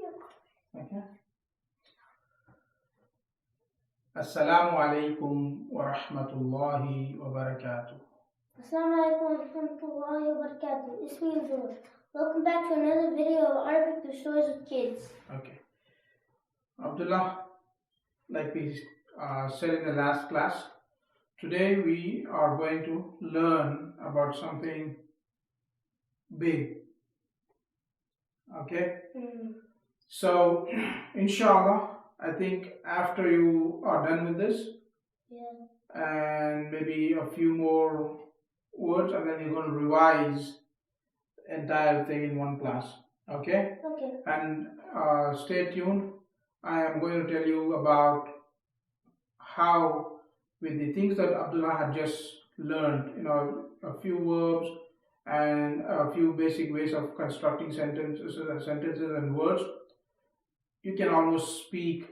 Okay. Assalamu alaikum wa rahmatullahi wa barakatuh. Assalamu alaikum wa rahmatullahi wa barakatuh. Ismi George. Welcome back to another video of Arabic the Stories of Kids. Okay. Abdullah, like we said in the last class, today we are going to learn about something big. Okay? So, inshallah, I think after you are done with this, and maybe a few more words, and then you're going to revise the entire thing in one class. Okay? Okay. And stay tuned. I am going to tell you about how, with the things that Abdullah had just learned, a few verbs and a few basic ways of constructing sentences and words, you can almost speak,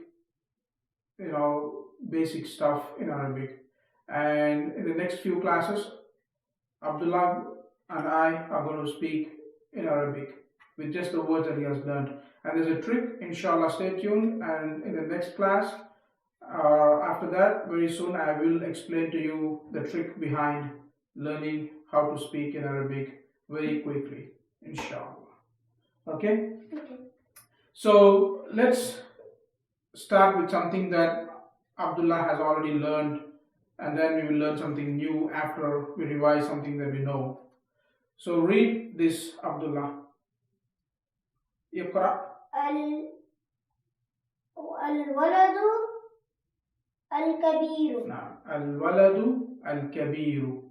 basic stuff in Arabic. And in the next few classes, Abdullah and I are going to speak in Arabic with just the words that he has learned. And there's a trick, inshallah, stay tuned. And in the next class, after that, very soon I will explain to you the trick behind learning how to speak in Arabic very quickly, inshallah. Okay? Okay. So let's start with something that Abdullah has already learned, and then we will learn something new after we revise something that we know. So read this, Abdullah. Iqra. الولد الكبير. الولد الكبير.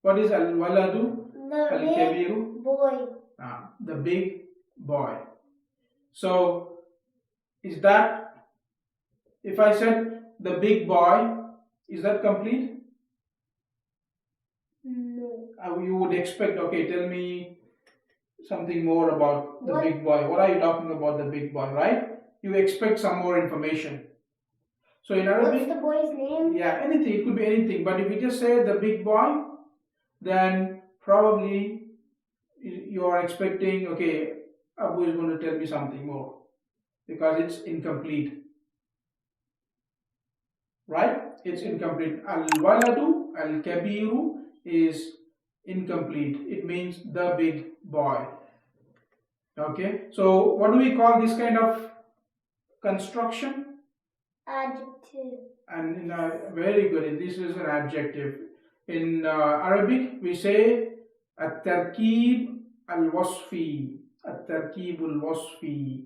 What is الولد الكبير? The big boy. The big boy. So is that, if I said the big boy, is that complete? No. You would expect, okay, tell me something more about the What? big boy. What are you talking about, the big boy, right? You expect some more information. So in Arabic, What's the boy's name? yeah, anything, it could be anything. But if you just say the big boy, then probably you are expecting, okay, Abu is going to tell me something more, because it's incomplete. Right? It's incomplete. Al-waladu al-kabiru is incomplete. It means the big boy. Okay? So what do we call this kind of construction? Adjective. And very good. This is an adjective. In Arabic, we say at-tarkib al-wasfi. At-tarkib al-wasfi.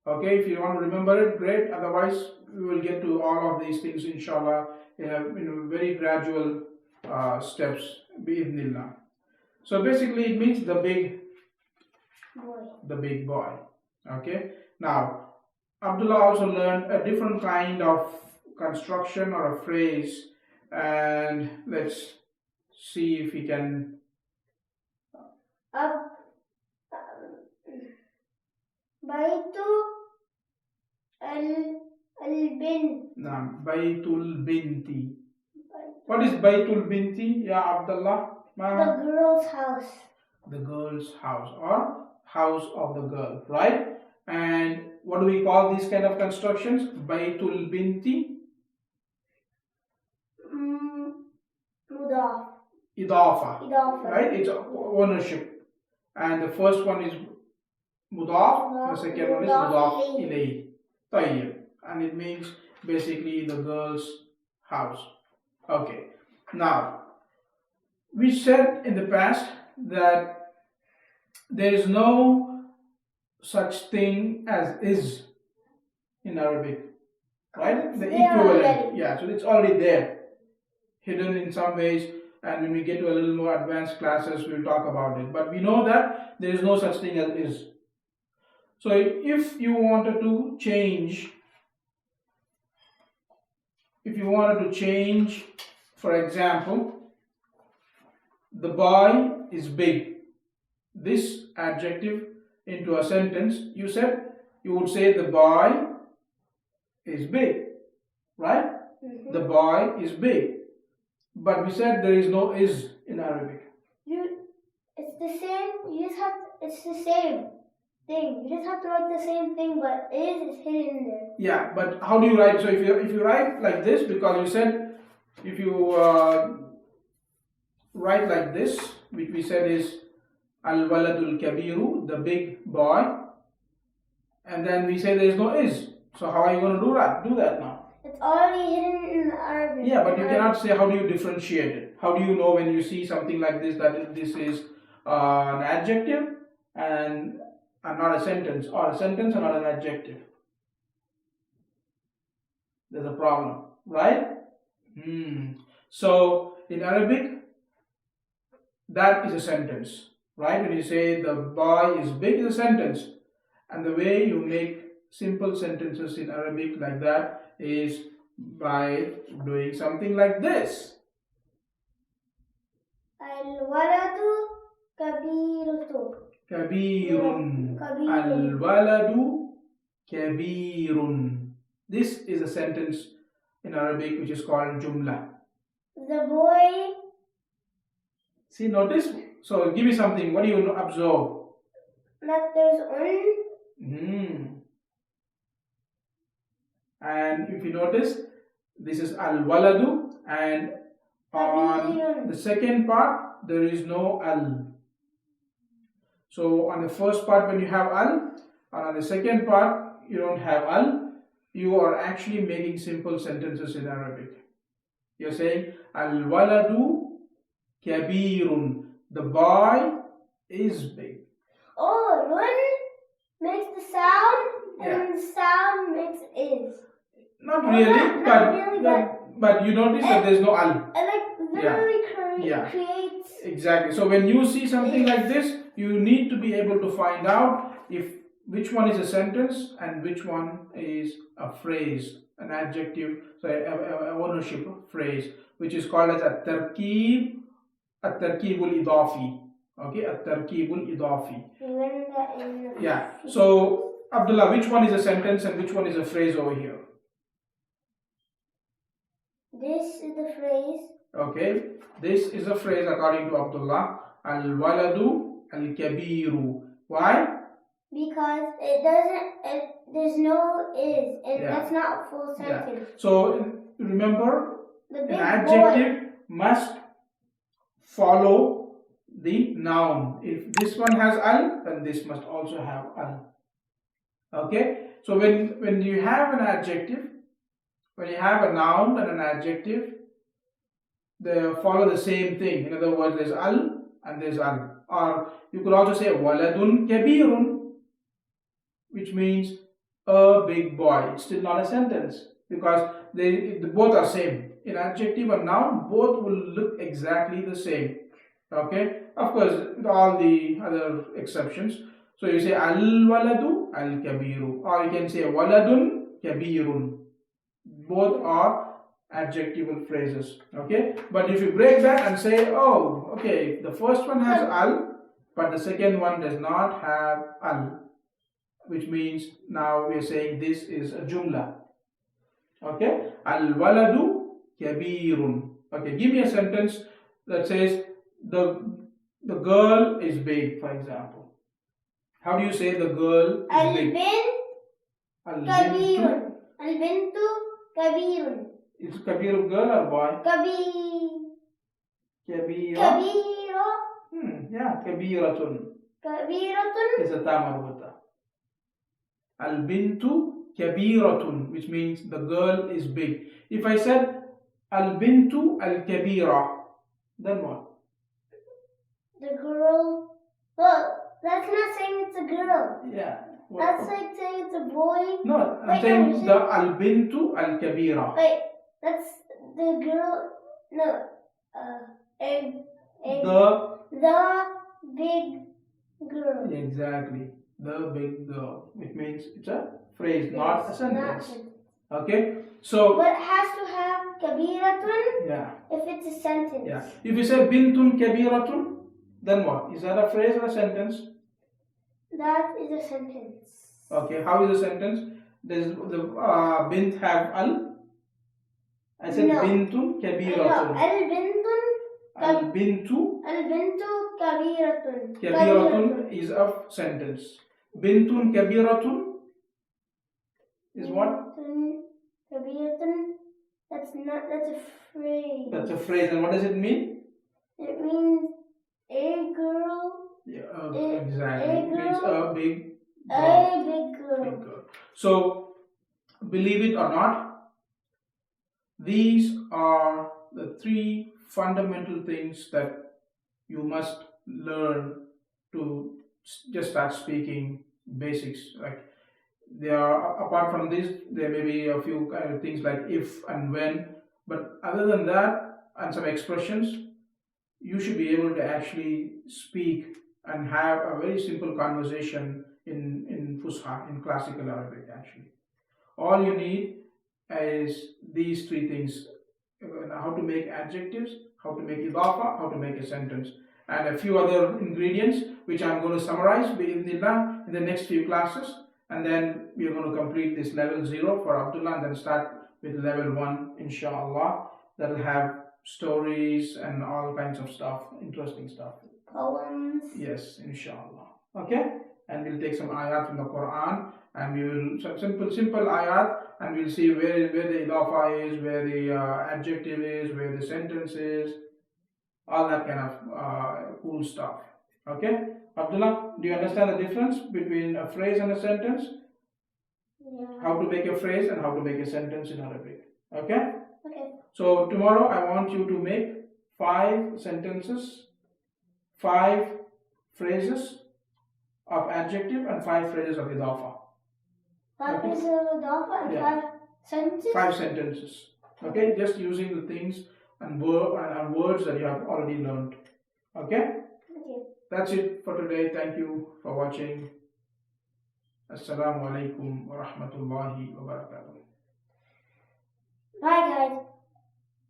Okay, if you want to remember it, great. Otherwise, we will get to all of these things, inshallah, in very gradual steps, bi'idhnillah. So basically, it means the big boy. Okay. Now, Abdullah also learned a different kind of construction or a phrase, and let's see if he can. Baitu al-bint. Baitul binti. What is Baitul binti, ya Abdullah? The girl's house. The girl's house, or house of the girl, right? And what do we call these kind of constructions? Baitul binti. Mudaf. Idafa. Right? It's ownership. And the first one is mudaf, the second one is mudaf ilayh. Tayyib. And it means basically the girl's house. Okay. Now, we said in the past that there is no such thing as is in Arabic, right? The equivalent. Yeah, so it's already there, hidden in some ways, and when we get to a little more advanced classes, we'll talk about it. But we know that there is no such thing as is. So if you wanted to change, for example, the boy is big, this adjective into a sentence, you would say the boy is big, right? The boy is big. But we said there is no is in Arabic. It's the same. It's the same. thing. You just have to write the same thing, but is hidden there. Yeah, but how do you write? So if you write like this, because you said if you write like this, which we said is al waladul kabiru, the big boy, and then we say there is no is. So how are you going to do that? Do that now. It's already hidden in the Arabic. Yeah, but you cannot say how do you differentiate it. How do you know when you see something like this that this is an adjective and not a sentence, or a sentence and not an adjective? There's a problem, right? So in Arabic, that is a sentence, right? When you say the boy is big, is a sentence. And the way you make simple sentences in Arabic like that is by doing something like this. Al-waladu kabiratu. Kabirun. Al-waladu kabirun. This is a sentence in Arabic which is called Jumla. The boy. See, notice. So give me something. What do you observe? That there's un. And if you notice, this is al-waladu, and on the second part there is no al. So on the first part when you have al, and on the second part you don't have al, you are actually making simple sentences in Arabic. You're saying al-waladu kabirun, the boy is big. Oh, run makes the sound, and the sound makes is. Not really, but you notice that there's no al. It like literally creates. Exactly. So when you see something like this, you need to be able to find out which one is a sentence and which one is a phrase, an adjective, so a ownership phrase, which is called as at-tarkib al-idafi. Okay, at-tarkib al-idafi. Yeah. So Abdullah, which one is a sentence and which one is a phrase over here? This is the phrase. Okay, this is a phrase according to Abdullah. Al-waladu al-kabiru. Why? Because there's no is, and that's not a full sentence. So remember, an adjective must follow the noun. If this one has al, then this must also have al. Okay, so when you have an adjective, when you have a noun and an adjective, they follow the same thing. In other words, there's al and there's al. Or you could also say waladun kabirun, which means a big boy. It's still not a sentence because they both are same. In adjective and noun, both will look exactly the same. Okay, of course, with all the other exceptions. So you say al waladu al kabiru, or you can say waladun kabirun. Both are adjectival phrases. Okay, but if you break that and say, oh, okay, the first one has al, but the second one does not have al, which means now we are saying this is a jumla. Okay, al waladu kabirun. Okay, give me a sentence that says the girl is big, for example. How do you say the girl is big? Kabirun. Al-bintu kabirun. Is kabir girl or boy? Kabira. Yeah, kabiratun. Kabiratun Is a ta marbuta. Al-bintu kabiratun, which means the girl is big. If I said al-bintu al-kabira, then what? The girl. Well, that's not saying it's a girl. Yeah. That's like saying it's a boy. No, I'm saying the al-bintu al-kabira. Wait, that's the girl. No. The big girl. Exactly. The big girl. Which means it's a phrase, not a sentence. Okay. So. But it has to have kabiratun. Yeah. If it's a sentence. Yeah. If you say bintun kabiratun, then what? Is that a phrase or a sentence? That is a sentence. Okay. How is a sentence? Does the bint have al? I said no. Bintun kabiratun. Al-bintu Al-bintu kabiratun. kabiratun is a sentence. Bintun kabiratun is what? Kabiyatun. That's a phrase. That's a phrase. And what does it mean? It means a girl. Yeah, A exactly. It means girl. a big A girl. big girl. Big girl. So, believe it or not, these are the three fundamental things that you must learn to just start speaking basics. Like, there are, apart from this, there may be a few kind of things like if and when, but other than that, and some expressions, you should be able to actually speak and have a very simple conversation in Fusha, in classical Arabic actually. All you need is these three things: how to make adjectives, how to make idafa, how to make a sentence, and a few other ingredients which I'm going to summarize in the next few classes. And then we are going to complete this level 0 for Abdullah and then start with level 1, inshallah. That'll have stories and all kinds of stuff, interesting stuff. Poems. Yes, inshallah. Okay? And we'll take some ayat from the Quran and we will, some simple ayat, and we'll see where the idafa is, where the adjective is, where the sentence is, all that kind of cool stuff. Okay? Abdullah, do you understand the difference between a phrase and a sentence? Yeah. How to make a phrase and how to make a sentence in Arabic. Okay? Okay. So tomorrow I want you to make 5 sentences, 5 phrases of adjective and 5 phrases of idafa. 5 phrases of idafa and 5 sentences? 5 sentences. Okay? Just using the things and words that you have already learned. Okay? Okay. That's it for today. Thank you for watching. Assalamu alaikum wa rahmatullahi wa barakatuh. Bye guys.